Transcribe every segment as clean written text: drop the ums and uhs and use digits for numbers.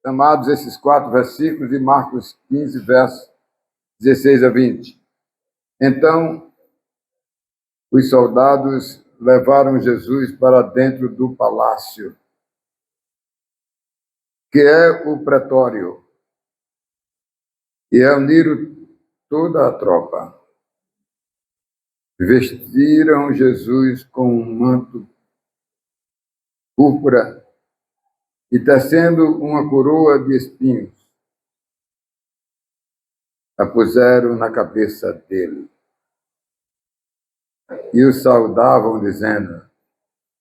amados, esses 4 versículos de Marcos 15, versos 16 a 20. Então, os soldados levaram Jesus para dentro do palácio, que é o pretório, e reuniram toda a tropa. Vestiram Jesus com um manto púrpura e, tecendo uma coroa de espinhos, a puseram na cabeça dele. E o saudavam, dizendo: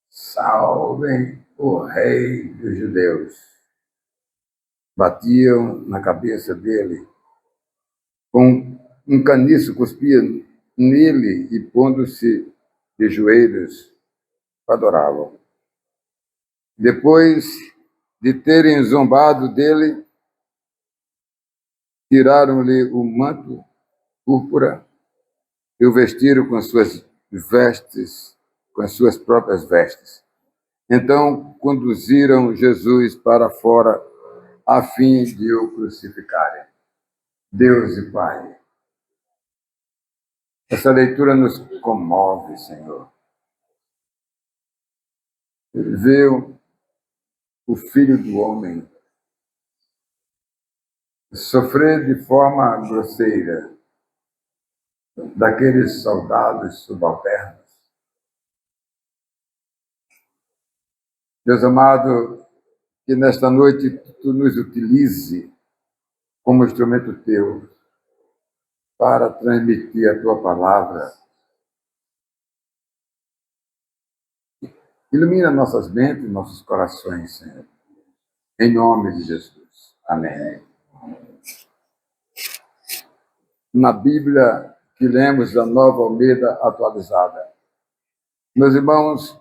salvem o rei dos judeus. Batiam na cabeça dele com um caniço, cuspiam nele e, pondo-se de joelhos, adoravam. Depois de terem zombado dele, tiraram-lhe o manto púrpura e o vestiram com suas vestes, com as suas próprias vestes. Então conduziram Jesus para fora a fim de o crucificarem. Deus e Pai, essa leitura nos comove, Senhor. Ver o Filho do Homem sofrer de forma grosseira daqueles soldados subalternos. Deus amado, que nesta noite Tu nos utilize como instrumento Teu para transmitir a Tua palavra. Ilumina nossas mentes, nossos corações, Senhor. Em nome de Jesus. Amém. Na Bíblia que lemos da Nova Almeida atualizada. Meus irmãos,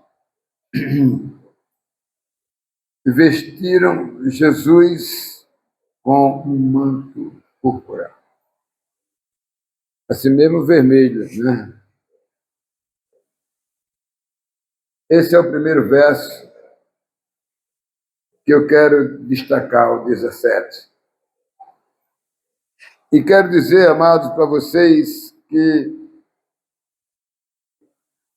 vestiram Jesus com um manto púrpura. Assim mesmo vermelho, né? Esse é o primeiro verso que eu quero destacar, o 17. E quero dizer, amados, para vocês que,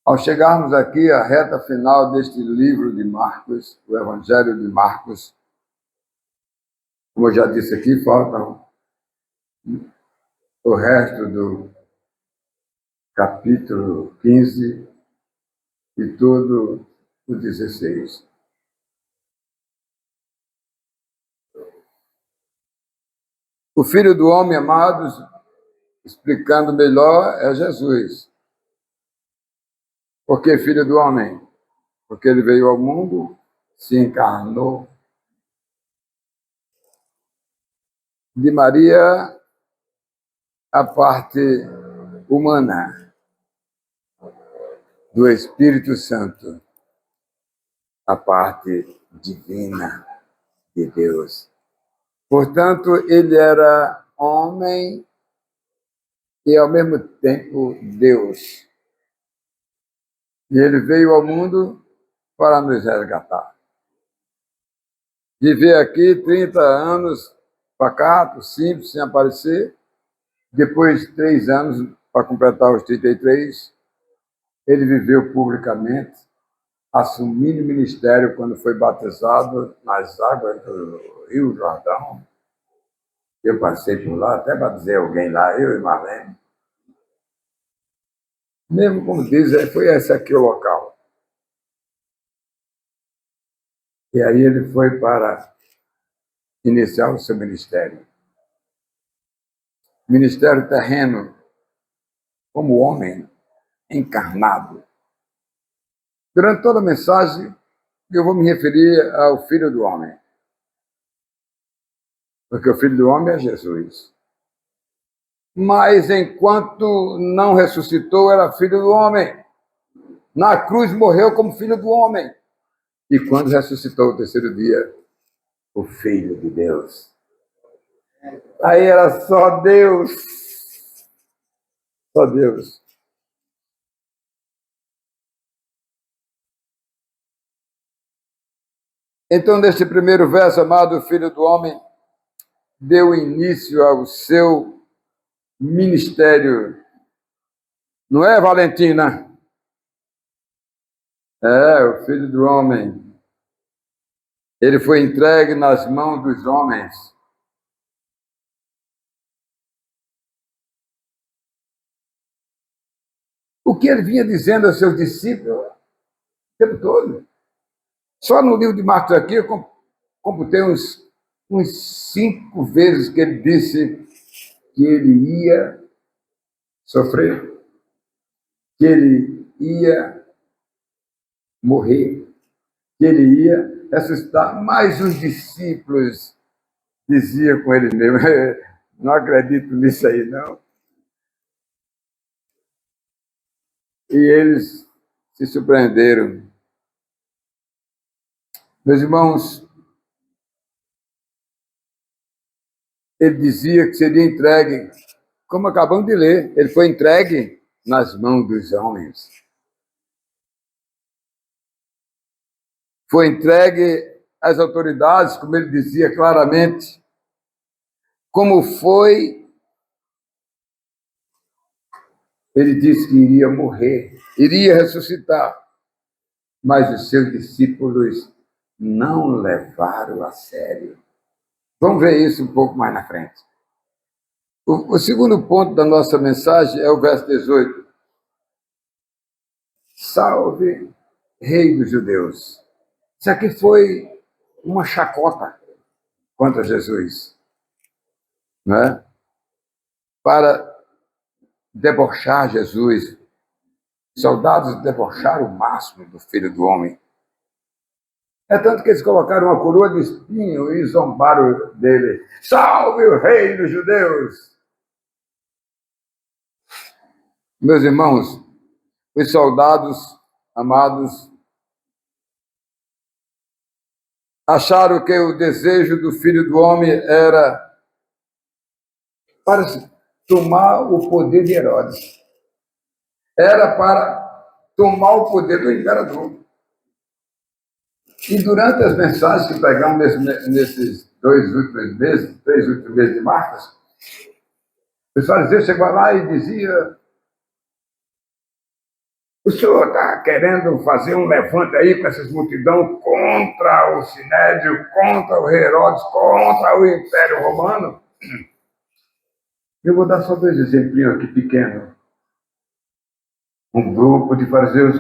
ao chegarmos aqui à reta final deste livro de Marcos, o Evangelho de Marcos, como eu já disse aqui, faltam o resto do capítulo 15 e todo o 16. O Filho do Homem, amados, explicando melhor, é Jesus. Por que Filho do Homem? Porque ele veio ao mundo, se encarnou. De Maria, a parte humana, do Espírito Santo, a parte divina de Deus. Portanto, ele era homem e, ao mesmo tempo, Deus. E ele veio ao mundo para nos resgatar. Viver aqui 30 anos, pacato, simples, sem aparecer. Depois de 3 anos, para completar os 33, ele viveu publicamente, assumindo o ministério quando foi batizado nas águas do Rio Jordão. Eu passei por lá, até batizei alguém lá, eu e Marlene. Mesmo como diz, foi esse aqui o local. E aí ele foi para iniciar o seu ministério. Ministério terreno, como homem encarnado. Durante toda a mensagem, eu vou me referir ao Filho do Homem. Porque o Filho do Homem é Jesus. Mas enquanto não ressuscitou, era Filho do Homem. Na cruz morreu como Filho do Homem. E quando ressuscitou o terceiro dia, o Filho de Deus. Aí era só Deus. Só Deus. Então, neste primeiro verso, amado, o Filho do Homem deu início ao seu ministério. Não é, Valentina? É, o Filho do Homem. Ele foi entregue nas mãos dos homens. O que ele vinha dizendo aos seus discípulos o tempo todo. Só no livro de Marcos aqui, eu computei uns 5 vezes que ele disse que ele ia sofrer, que ele ia morrer, que ele ia ressuscitar. Mas os discípulos diziam com ele mesmo, não acredito nisso aí, não. E eles se surpreenderam. Meus irmãos, ele dizia que seria entregue, como acabamos de ler, ele foi entregue nas mãos dos homens. Foi entregue às autoridades, como ele dizia claramente, como foi. Ele disse que iria morrer, iria ressuscitar, mas os seus discípulos não levaram a sério. Vamos ver isso um pouco mais na frente. O segundo ponto da nossa mensagem é o verso 18. Salve, Rei dos Judeus. Isso aqui foi uma chacota contra Jesus, né? Para debochar Jesus. Soldados debocharam o máximo do Filho do Homem. É tanto que eles colocaram uma coroa de espinho e zombaram dele. Salve o Rei dos Judeus! Meus irmãos, os soldados amados acharam que o desejo do Filho do Homem era para tomar o poder de Herodes. Era para tomar o poder do imperador. E durante as mensagens que pegamos nesses 2 últimos meses, 3 últimos meses de Marcos, os fariseus chegavam lá e diziam: o senhor está querendo fazer um levante aí com essas multidões contra o Sinédrio, contra o rei Herodes, contra o Império Romano? Eu vou dar só 2 exemplinhos aqui pequenos. Um grupo de fariseus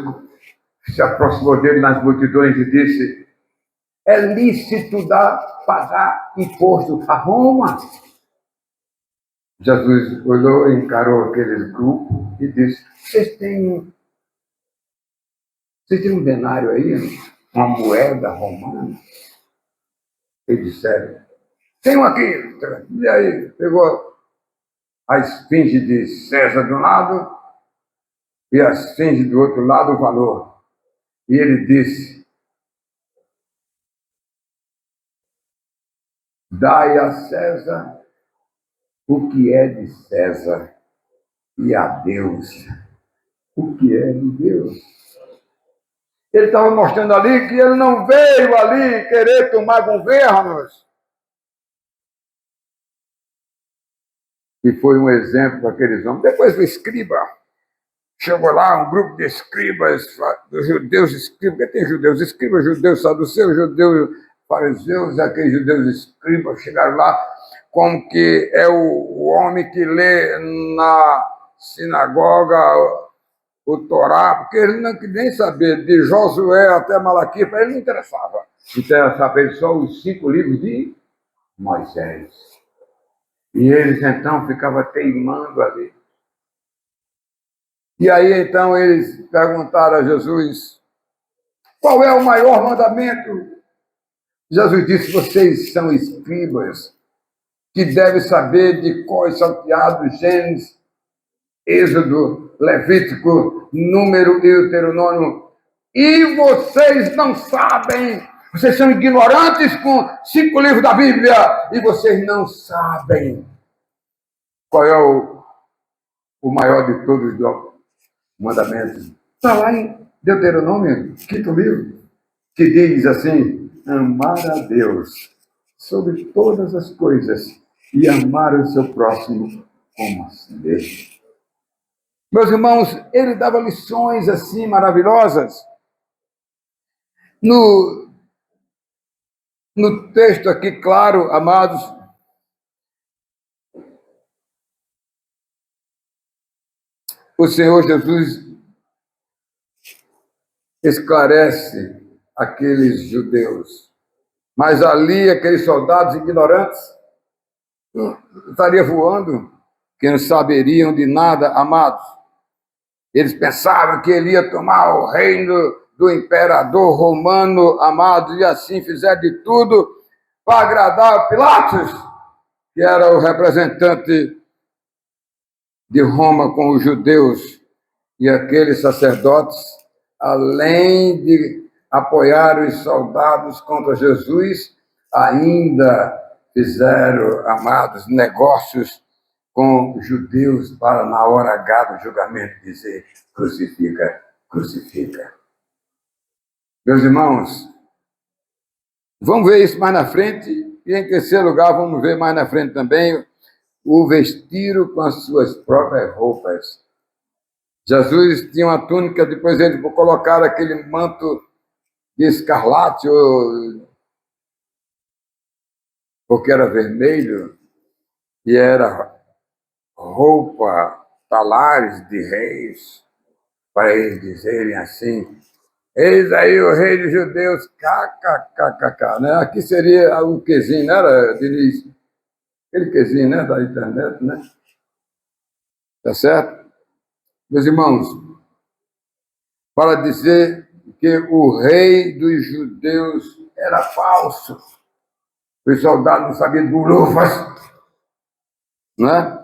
se aproximou dele nas multidões e disse: é lícito pagar imposto a Roma? Jesus olhou, encarou aqueles grupos e disse: vocês têm um denário aí, uma moeda romana? Eles disseram: tenho aqui. E aí, pegou a esfinge de César de um lado e a esfinge do outro lado, o valor. E ele disse: dai a César o que é de César e a Deus o que é de Deus. Ele estava mostrando ali que ele não veio ali querer tomar governos. E foi um exemplo para aqueles homens. Depois o escriba, chegou lá um grupo de escribas, dos judeus escribas, porque tem judeus escribas, judeus saduceus, judeus fariseus, aqueles judeus escribas chegaram lá, como que é o homem que lê na sinagoga o Torá, porque ele não queria nem saber de Josué até Malaquias, para ele não interessava. Interessava saber só os 5 livros de Moisés. E eles então ficavam teimando ali. E aí então eles perguntaram a Jesus: qual é o maior mandamento? Jesus disse: vocês são escribas, que devem saber de cor salteado Gênesis, Êxodo, Levítico, Número e Deuteronômio, e vocês não sabem, vocês são ignorantes com 5 livros da Bíblia, e vocês não sabem qual é o maior de todos os mandamentos. Está lá em Deuteronômio, 5º livro, que diz assim: amar a Deus sobre todas as coisas e amar o seu próximo como a si mesmo. Meus irmãos, ele dava lições assim maravilhosas. No texto aqui, claro, amados, o Senhor Jesus esclarece aqueles judeus. Mas ali, aqueles soldados ignorantes, estaria voando, que não saberiam de nada, amados. Eles pensavam que ele ia tomar o reino do imperador romano, amados, e assim fizer de tudo para agradar a Pilatos, que era o representante de Roma com os judeus e aqueles sacerdotes, além de apoiar os soldados contra Jesus, ainda fizeram, amados, negócios com judeus para, na hora H do julgamento, dizer: crucifica, crucifica. Meus irmãos, vamos ver isso mais na frente, e em terceiro lugar, vamos ver mais na frente também, o vestiram com as suas próprias roupas. Jesus tinha uma túnica, depois eles colocaram aquele manto de escarlate, porque era vermelho, e era roupa, talares de reis, para eles dizerem assim: eis aí o rei dos judeus, kkkk, né? Aqui seria o quezinho, não era, Diniz? Aquele quezinho, né, da internet, né? Tá certo? Meus irmãos, para dizer que o rei dos judeus era falso. Os soldados não sabiam do lufas, né?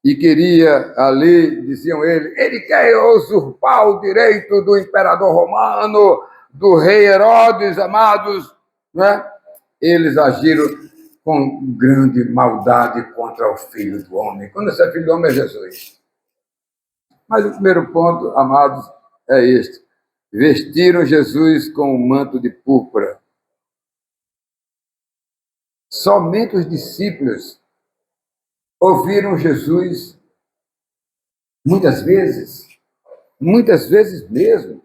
E queria ali, diziam ele quer usurpar o direito do imperador romano, do rei Herodes, amados, né? Eles agiram com grande maldade contra o Filho do Homem. Quando esse Filho do Homem é Jesus. Mas o primeiro ponto, amados, é este: vestiram Jesus com um manto de púrpura. Somente os discípulos ouviram Jesus muitas vezes mesmo.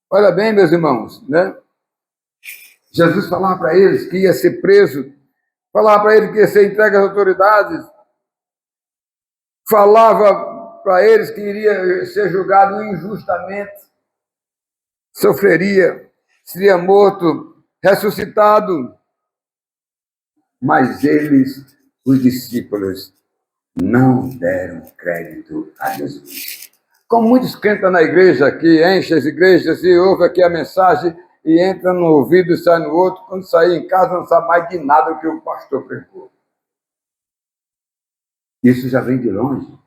Olha bem, meus irmãos, né? Jesus falava para eles que ia ser preso, falava para eles que ia ser entregue às autoridades, falava para eles que iria ser julgado injustamente, sofreria, seria morto, ressuscitado. Mas eles, os discípulos, não deram crédito a Jesus. Como muitos crentes na igreja aqui, enchem as igrejas e ouvem aqui a mensagem e entra no ouvido e sai no outro, quando sair em casa não sabe mais de nada do que o pastor pregou. Isso já vem de longe.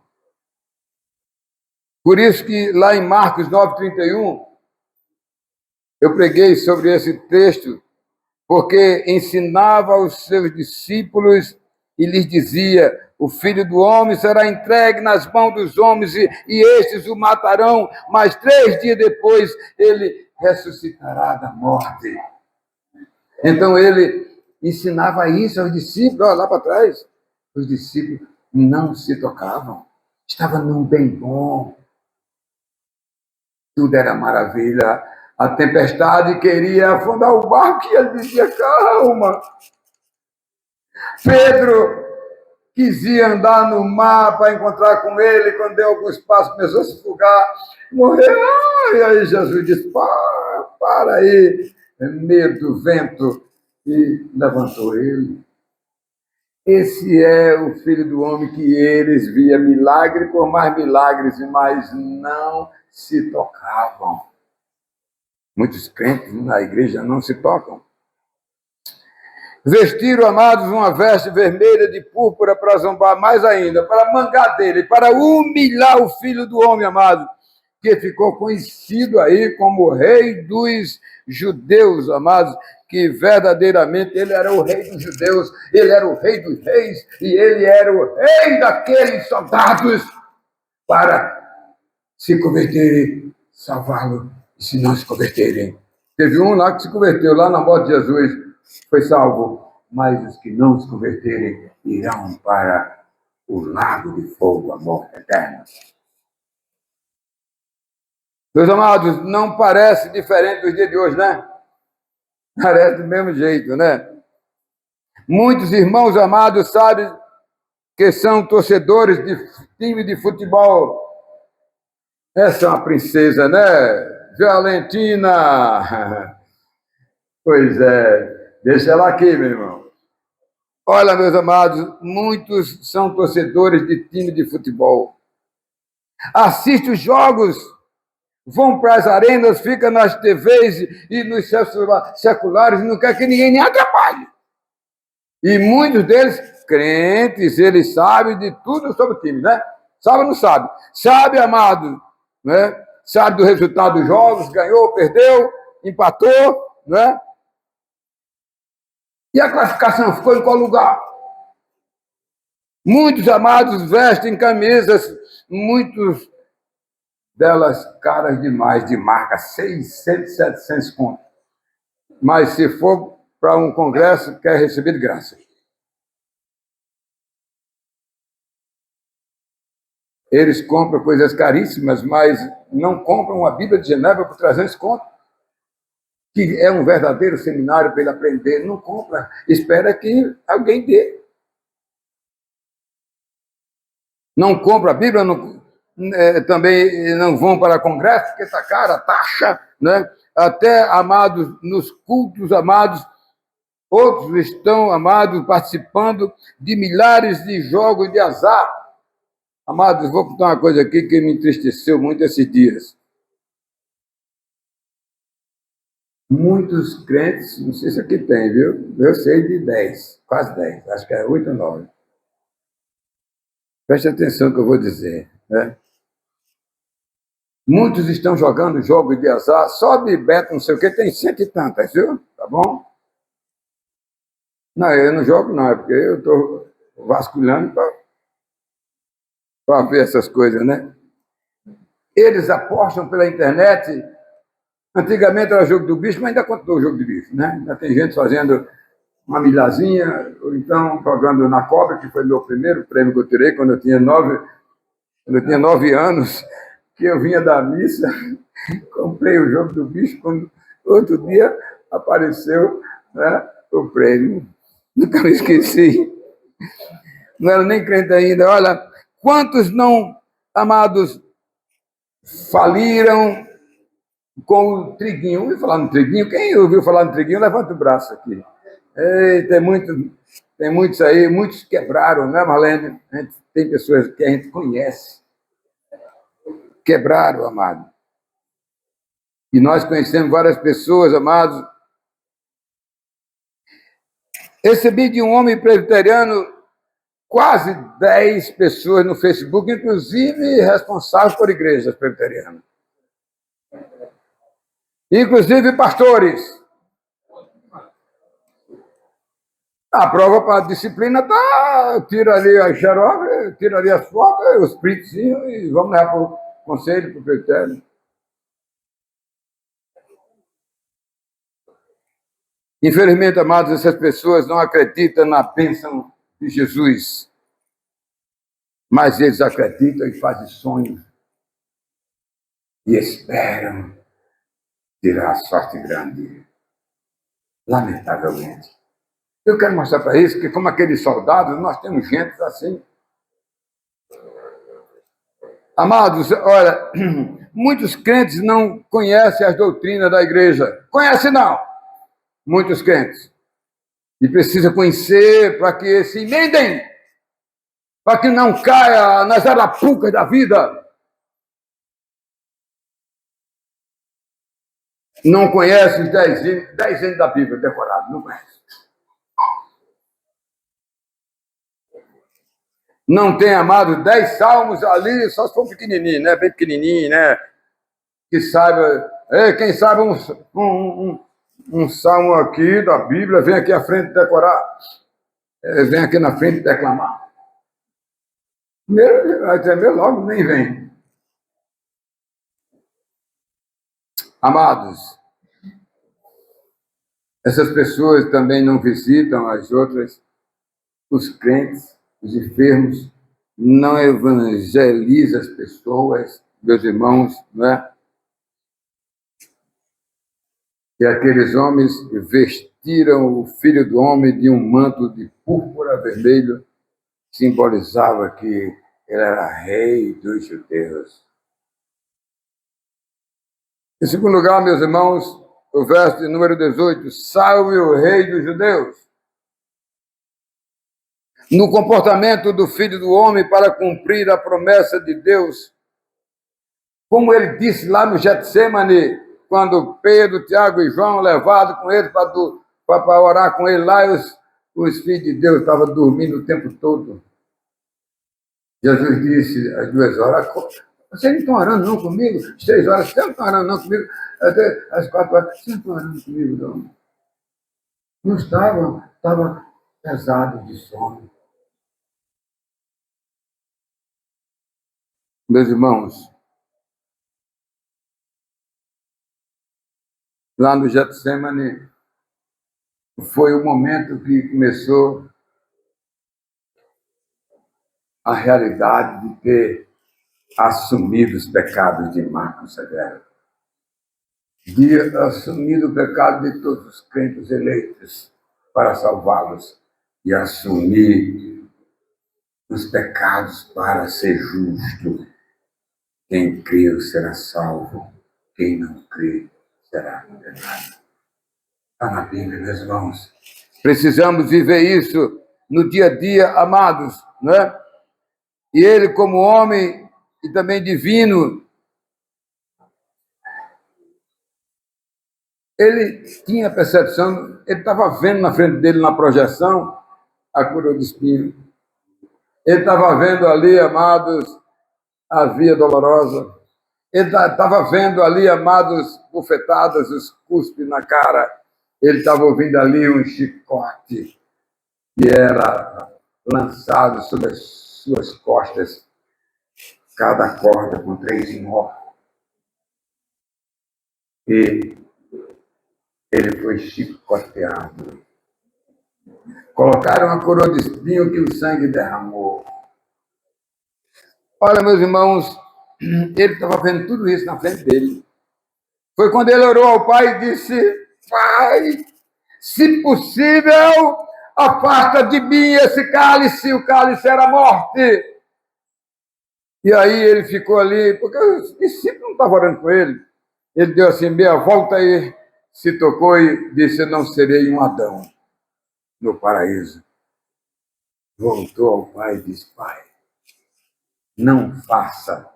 Por isso que lá em Marcos 9:31, eu preguei sobre esse texto, porque ensinava aos seus discípulos e lhes dizia: o Filho do Homem será entregue nas mãos dos homens e estes o matarão, mas 3 dias depois ele ressuscitará da morte. Então ele ensinava isso aos discípulos, olha lá para trás. Os discípulos não se tocavam, estavam num bem bom, tudo era maravilha. A tempestade queria afundar o barco e ele dizia: calma. Pedro quis ir andar no mar para encontrar com ele, quando deu alguns passos, começou a se afogar, morreu. E aí Jesus disse: para aí, medo, vento, e levantou ele. Esse é o Filho do Homem que eles via milagre por mais milagres, mas não se tocavam. Muitos crentes na igreja não se tocam. Vestiram, amados, uma veste vermelha de púrpura para zombar mais ainda, para mangar dele, para humilhar o Filho do Homem, amado, que ficou conhecido aí como o Rei dos Judeus, amados, que verdadeiramente ele era o Rei dos Judeus, ele era o Rei dos Reis, e ele era o Rei daqueles soldados para se converterem, salvá-lo, e se não se converterem, Teve um lá que se converteu, lá na morte de Jesus, foi salvo. Mas os que não se converterem irão para o lago de fogo, a morte eterna. Meus amados, não parece diferente do dia de hoje, né? Parece do mesmo jeito, né? Muitos irmãos amados sabem que são torcedores de time de futebol. Essa é uma princesa, né? Valentina! Pois é, deixa ela aqui, meu irmão. Olha, meus amados, muitos são torcedores de time de futebol. Assistem os jogos, vão para as arenas, ficam nas TVs e nos seculares, não quer que ninguém nem atrapalhe. E muitos deles, crentes, eles sabem de tudo sobre o time, né? Sabe ou não sabe? Sabe, amado, né? Sabe do resultado dos jogos, ganhou, perdeu, empatou, né? E a classificação ficou em qual lugar? Muitos amados vestem camisas, muitos delas caras demais, de marca, 600, 700 contos. Mas se for para um congresso, quer receber de graça. Eles compram coisas caríssimas, mas não compram uma Bíblia de Genebra por 300 contos, que é um verdadeiro seminário para ele aprender. Não compra, espera que alguém dê. Não compra a Bíblia, também não vão para congresso, porque está cara, taxa, né? Até, amados, nos cultos, amados, outros estão, amados, participando de milhares de jogos de azar. Amados, vou contar uma coisa aqui que me entristeceu muito esses dias. Muitos crentes, não sei se aqui tem, viu? Eu sei de 10, quase 10, acho que é 8 ou 9. Preste atenção no que eu vou dizer, né? Muitos estão jogando jogos de azar, só de beta, não sei o que, tem cento e tantas, viu? Tá bom? Não, eu não jogo, não, é porque eu estou vasculhando para ver essas coisas, né? Eles apostam pela internet. Antigamente era jogo do bicho, mas ainda continua o jogo do bicho, né? Ainda tem gente fazendo uma milhazinha, ou então jogando na cobra, que foi meu primeiro prêmio que eu tirei quando eu tinha 9 anos, que eu vinha da missa, comprei o jogo do bicho, quando outro dia apareceu, né, o prêmio. Nunca me esqueci. Não era nem crente ainda. Olha, quantos não, amados, faliram com o triguinho? Ouviu falar no triguinho? Quem ouviu falar no triguinho, levanta o braço aqui. Ei, tem muitos aí, muitos quebraram, né, Marlene? Tem pessoas que a gente conhece. Quebraram, amado. E nós conhecemos várias pessoas, amados. Recebi de um homem presbiteriano quase 10 pessoas no Facebook, inclusive responsáveis por igrejas presbiterianas. Inclusive pastores. A prova para a disciplina tá, tira ali a xerox, tira ali as fotos, os printzinhos e vamos levar para o conselho, para o presbitério. Infelizmente, amados, essas pessoas não acreditam na bênção de Jesus, mas eles acreditam e fazem sonhos e esperam tirar a sorte grande, lamentavelmente. Eu quero mostrar para isso que, como aqueles soldados, nós temos gente assim. Amados, olha, muitos crentes não conhecem as doutrinas da igreja. Conhece não? Muitos crentes. E precisa conhecer para que se emendem, para que não caia nas arapucas da vida. Não conhece os 10 anos da Bíblia decorado, não conhece. Não tem, amado, 10 salmos ali, só se for pequenininho, né? Bem pequenininho, né? Que saiba, quem sabe um salmo aqui da Bíblia, vem aqui à frente decorar, vem aqui na frente declamar. Primeiro, vai dizer, meu, logo nem vem. Amados, Essas pessoas também não visitam as outras, os crentes, os enfermos, não evangeliza as pessoas, meus irmãos, não é? E aqueles homens vestiram o Filho do Homem de um manto de púrpura vermelho, simbolizava que ele era rei dos judeus. Em segundo lugar, meus irmãos, o verso de número 18, salve o rei dos judeus. No comportamento do Filho do Homem para cumprir a promessa de Deus, como ele disse lá no Getsemane, quando Pedro, Tiago e João levados com ele para orar com ele lá, e os filhos de Deus estavam dormindo o tempo todo. Jesus disse às 2 horas, vocês não estão orando não comigo? Às 3 horas, vocês não estão orando não comigo? Até às 4 horas, vocês não estão orando comigo não? Não estavam pesados de sono. Meus irmãos, lá no Getsemane, foi o momento que começou a realidade de ter assumido os pecados de Marcos Severo, de assumir o pecado de todos os crentes eleitos para salvá-los e assumir os pecados para ser justo. Quem creu será salvo, quem não crê será condenado. Está na Bíblia, meus irmãos. Precisamos viver isso no dia a dia, amados, não é? E ele, como homem e também divino, ele tinha percepção, ele estava vendo na frente dele, na projeção, a coroa de espinho. Ele estava vendo ali, amados, a via dolorosa. Ele estava vendo ali, amados, bufetadas, os cuspes na cara. Ele estava ouvindo ali um chicote que era lançado sobre as suas costas, cada corda com 3 nó. E ele foi chicoteado. Colocaram a coroa de espinho que o sangue derramou. Olha, meus irmãos, ele estava vendo tudo isso na frente dele. Foi quando ele orou ao Pai e disse, Pai, se possível, afasta de mim esse cálice, o cálice era a morte. E aí ele ficou ali, porque os discípulos não estavam orando com ele. Ele deu assim, meia volta e se tocou e disse, não serei um Adão no paraíso. Voltou ao Pai e disse, Pai, não faça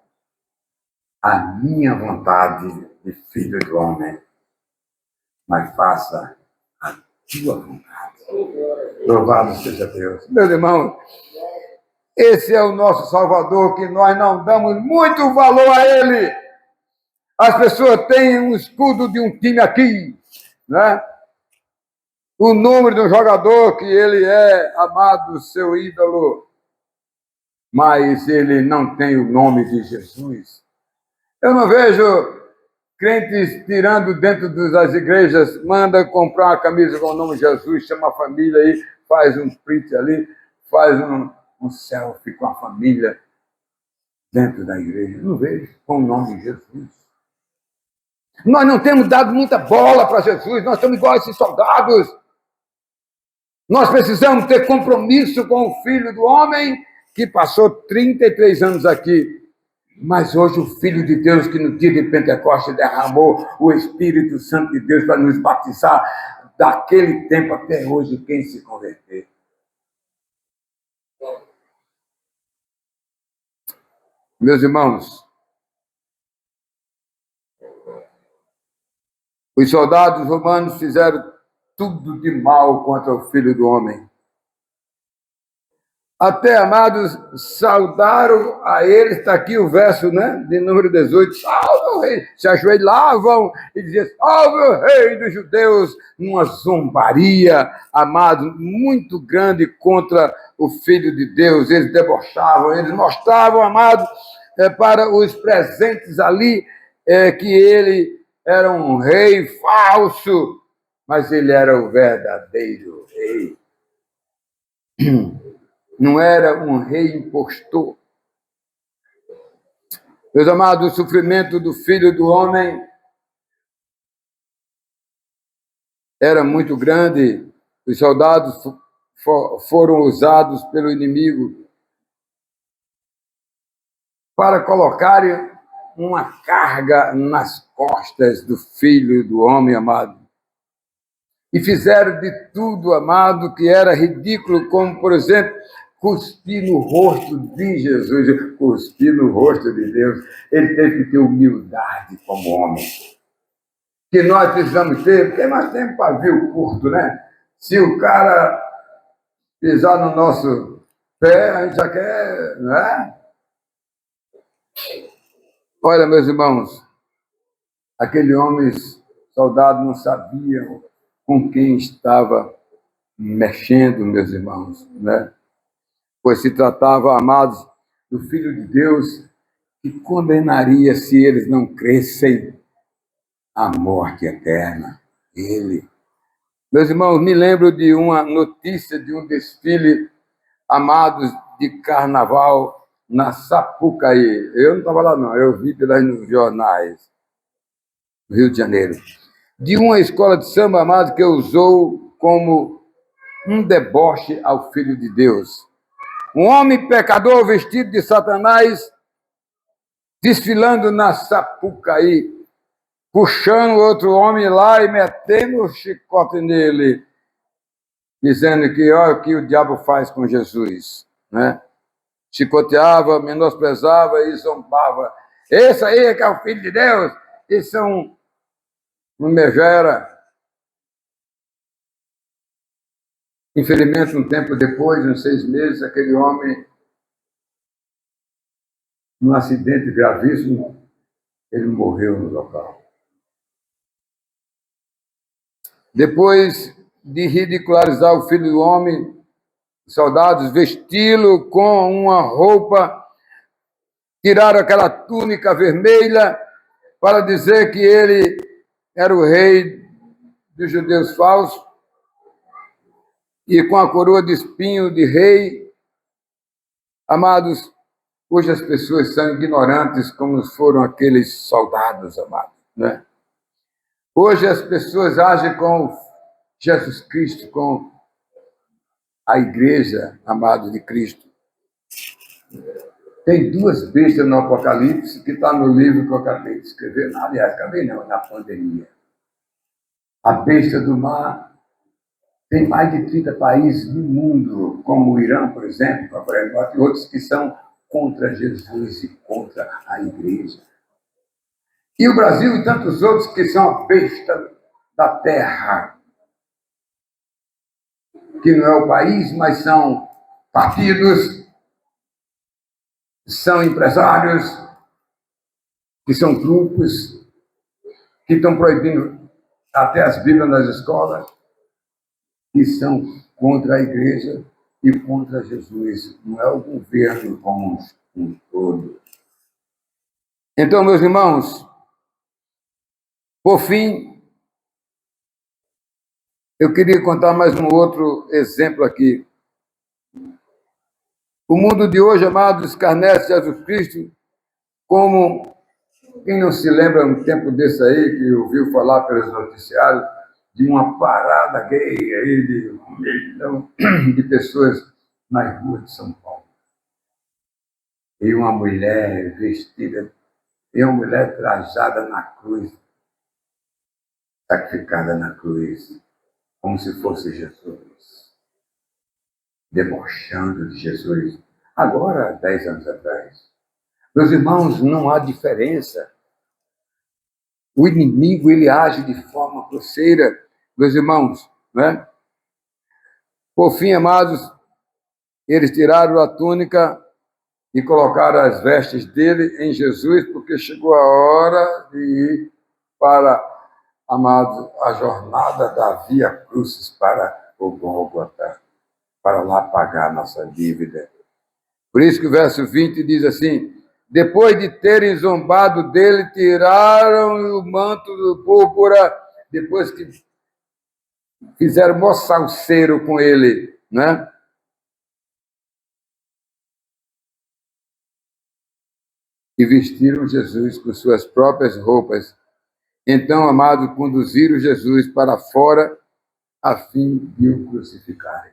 a minha vontade de filho do homem, mas faça a tua vontade. Louvado seja Deus. Meus irmãos, esse é o nosso Salvador, que nós não damos muito valor a ele. As pessoas têm um escudo de um time aqui, né? O número de um jogador que ele é amado, seu ídolo, mas ele não tem o nome de Jesus. Eu não vejo crentes tirando dentro das igrejas, manda comprar uma camisa com o nome de Jesus, chama a família aí, faz um print ali, faz um selfie com a família dentro da igreja. Não vejo com o nome de Jesus. Nós não temos dado muita bola para Jesus, nós estamos igual a esses soldados. Nós precisamos ter compromisso com o Filho do Homem, que passou 33 anos aqui. Mas hoje o Filho de Deus, que no dia de Pentecostes derramou o Espírito Santo de Deus para nos batizar, daquele tempo até hoje, quem se converter. Meus irmãos, os soldados romanos fizeram tudo de mal contra o Filho do Homem. Até, amados, saudaram a ele, está aqui o verso, né, de número 18, salve o rei, se ajoelhavam e diziam, salve o rei dos judeus, uma zombaria, amado, muito grande contra o Filho de Deus. Eles debochavam, eles mostravam, amado, para os presentes ali, que ele era um rei falso, mas ele era o verdadeiro rei. Não era um rei impostor. Meus amados, o sofrimento do Filho do Homem era muito grande. Os soldados foram usados pelo inimigo para colocarem uma carga nas costas do Filho do Homem, amado. E fizeram de tudo, amado, que era ridículo, como, por exemplo, cuspir no rosto de Jesus, cuspir no rosto de Deus. Ele teve que ter humildade como homem. Que nós precisamos ter, porque nós temos pavio curto, né? Se o cara pisar no nosso pé, a gente já quer, né? Olha, meus irmãos, aquele homem, soldado, não sabia com quem estava mexendo, meus irmãos, né? Pois se tratava, amados, do Filho de Deus, que condenaria se eles não crescem à morte eterna. Ele. Meus irmãos, me lembro de uma notícia de um desfile, amados, de carnaval na Sapucaí. Eu não estava lá, não, eu vi pelos jornais, no Rio de Janeiro. De uma escola de samba, amado, que usou como um deboche ao Filho de Deus. Um homem pecador vestido de Satanás, desfilando na Sapucaí, puxando outro homem lá e metendo o chicote nele, dizendo que olha o que o diabo faz com Jesus, né? Chicoteava, menosprezava e zombava. Esse aí é que é o Filho de Deus, isso é um megera. Infelizmente, um tempo depois, uns 6 meses, aquele homem, num acidente gravíssimo, ele morreu no local. Depois de ridicularizar o Filho do Homem, os soldados vesti-lo com uma roupa, tiraram aquela túnica vermelha para dizer que ele era o rei dos judeus falsos, e com a coroa de espinho de rei. Amados, hoje as pessoas são ignorantes como foram aqueles soldados, amados, né? Hoje as pessoas agem com Jesus Cristo, com a igreja, amado de Cristo. Tem 2 bestas no Apocalipse que está no livro que eu acabei de escrever. Aliás, acabei não, na pandemia. A besta do mar tem mais de 30 países no mundo, como o Irã, por exemplo, e outros que são contra Jesus e contra a igreja. E o Brasil e tantos outros que são a besta da terra, que não é o país, mas são partidos, são empresários, que são grupos, que estão proibindo até as Bíblias nas escolas, que são contra a igreja e contra Jesus. Não é o governo como um todo. Então, meus irmãos, por fim, eu queria contar mais um outro exemplo aqui. O mundo de hoje, amados, escarnece Jesus Cristo como... Quem não se lembra, um tempo desse aí, que ouviu falar pelos noticiários, de uma parada gay aí de 1 milhão de pessoas nas ruas de São Paulo. E uma mulher vestida, e uma mulher trajada na cruz, sacrificada na cruz, como se fosse Jesus, debochando de Jesus. Agora, 10 anos atrás. Meus irmãos, não há diferença. O inimigo, ele age de forma grosseira, meus irmãos, né? Por fim, amados, eles tiraram a túnica e colocaram as vestes dele em Jesus, porque chegou a hora de ir para, amados, a jornada da Via Crucis para o Gólgota, para lá pagar a nossa dívida. Por isso que o verso 20 diz assim: depois de terem zombado dele, tiraram o manto do púrpura, depois que fizeram mó salseiro com ele, né? E vestiram Jesus com suas próprias roupas. Então, amado, conduziram Jesus para fora a fim de o crucificarem.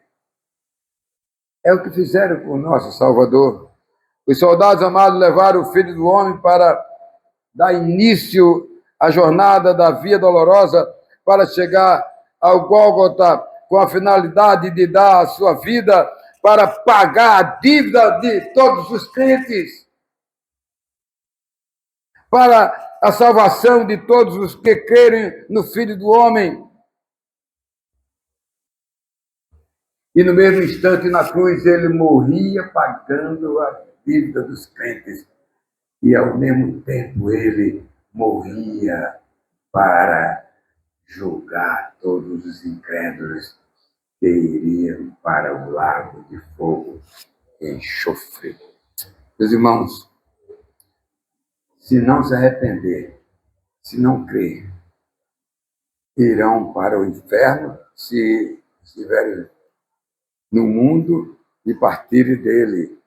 É o que fizeram com o nosso Salvador. Os soldados, amados, levaram o Filho do Homem para dar início à jornada da via dolorosa para chegar ao Gólgota com a finalidade de dar a sua vida para pagar a dívida de todos os crentes, para a salvação de todos os que crerem no Filho do Homem. E no mesmo instante, na cruz, ele morria pagando a dívida dos crentes. E, ao mesmo tempo, ele morria para julgar todos os incrédulos que iriam para o lago de fogo e enxofre. Meus irmãos, se não se arrepender, se não crer, irão para o inferno se estiverem no mundo e partirem dele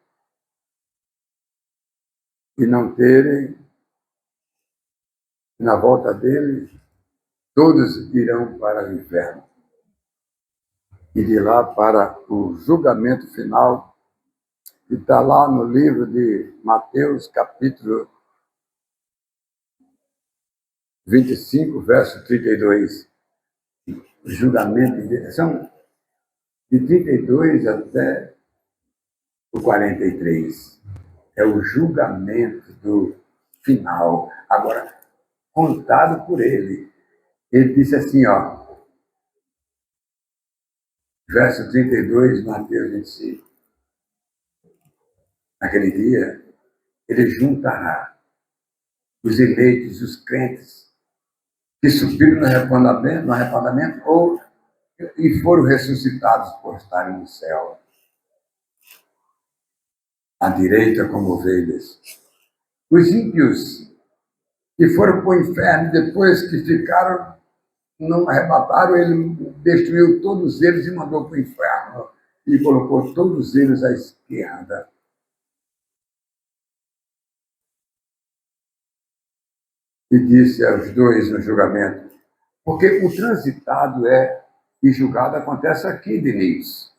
e não terem, na volta dele, todos irão para o inferno. E de lá para o julgamento final, que está lá no livro de Mateus, capítulo 25, verso 32. O julgamento, são de 32 até o 43. É o julgamento do final. Agora, contado por ele. Ele disse assim, ó, verso 32, Mateus 25. Naquele dia, ele juntará os eleitos, os crentes, que subiram no arrependamento e foram ressuscitados por estarem no céu, à direita como ovelhas. Os ímpios que foram para o inferno, depois que ficaram, não arrebataram, ele destruiu todos eles e mandou para o inferno, e colocou todos eles à esquerda. E disse aos dois no julgamento, porque o transitado e julgado acontece aqui, Denise.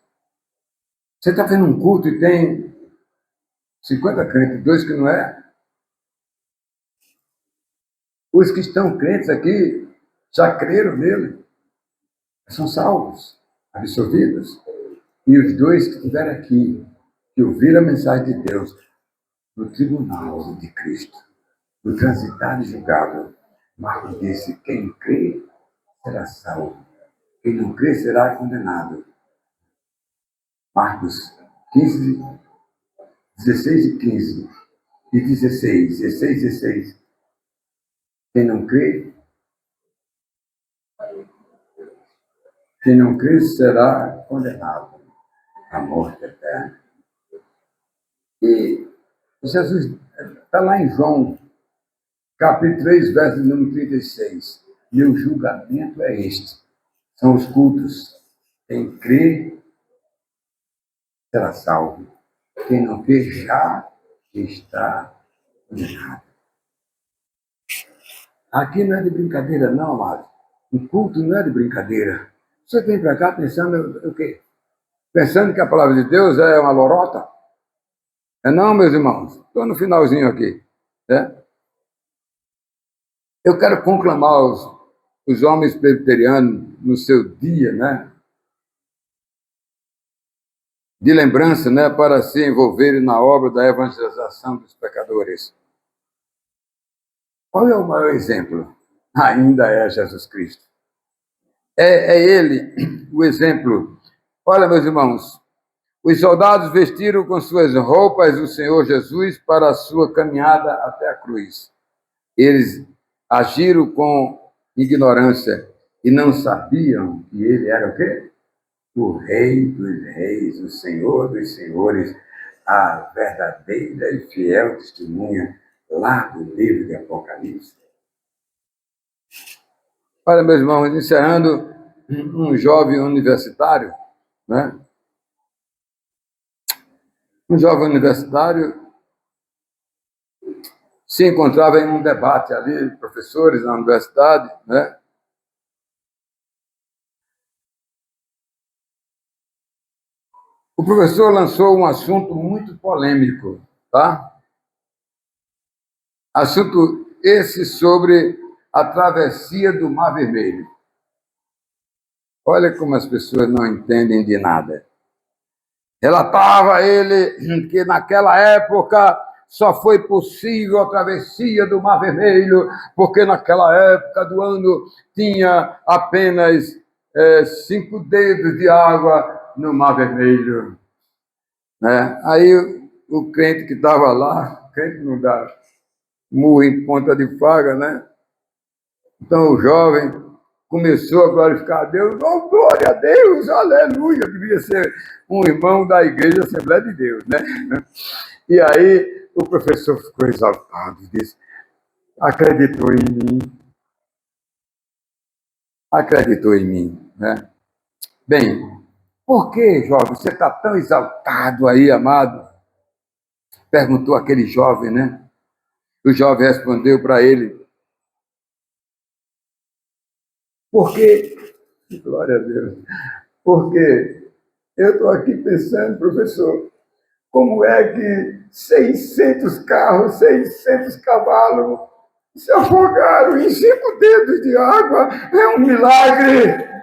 Você está vendo um culto e tem 50 crentes, dois que não é? Os que estão crentes aqui já creram nele, são salvos, absolvidos. E os dois que estiveram aqui, que ouviram a mensagem de Deus, no tribunal de Cristo, no transitado e julgado, Marcos disse, quem crê será salvo, quem não crê será condenado. Marcos 15, 16 e 15, e 16, 16, 16. Quem não crê será condenado à morte eterna. E Jesus está lá em João, capítulo 3, verso número 36. Meu julgamento é este. São os cultos. Quem crê será salvo. Quem não crê já está condenado. Aqui não é de brincadeira, não, amado. O culto não é de brincadeira. Você vem para cá pensando o quê? Pensando que a palavra de Deus é uma lorota? É não, meus irmãos. Estou no finalzinho aqui. Né? Eu quero conclamar os homens presbiterianos no seu dia, né? De lembrança, né? Para se envolverem na obra da evangelização dos pecadores. Qual é o maior exemplo? Ainda é Jesus Cristo. É ele o exemplo. Olha, meus irmãos, os soldados vestiram com suas roupas o Senhor Jesus para a sua caminhada até a cruz. Eles agiram com ignorância e não sabiam que ele era o quê? O Rei dos Reis, o Senhor dos Senhores, a verdadeira e fiel testemunha lá do livro de Apocalipse. Olha, meus irmãos, encerrando, um jovem universitário, né? Um jovem universitário se encontrava em um debate ali, professores na universidade, né? O professor lançou um assunto muito polêmico, tá? Assunto esse sobre a travessia do Mar Vermelho. Olha como as pessoas não entendem de nada. Relatava ele que naquela época só foi possível a travessia do Mar Vermelho, porque naquela época do ano tinha apenas 5 dedos de água no Mar Vermelho. Né? Aí o crente que estava lá, crente não dá murro em ponta de faga, né? Então o jovem começou a glorificar a Deus, oh, glória a Deus, aleluia, devia ser um irmão da igreja Assembleia de Deus, né? E aí o professor ficou exaltado e disse, acreditou em mim, né? Bem, por que, jovem, você está tão exaltado aí, amado? Perguntou aquele jovem, né? O jovem respondeu para ele, porque, glória a Deus, porque eu estou aqui pensando, professor, como é que 600 carros, 600 cavalos se afogaram em 5 dedos de água? É um milagre!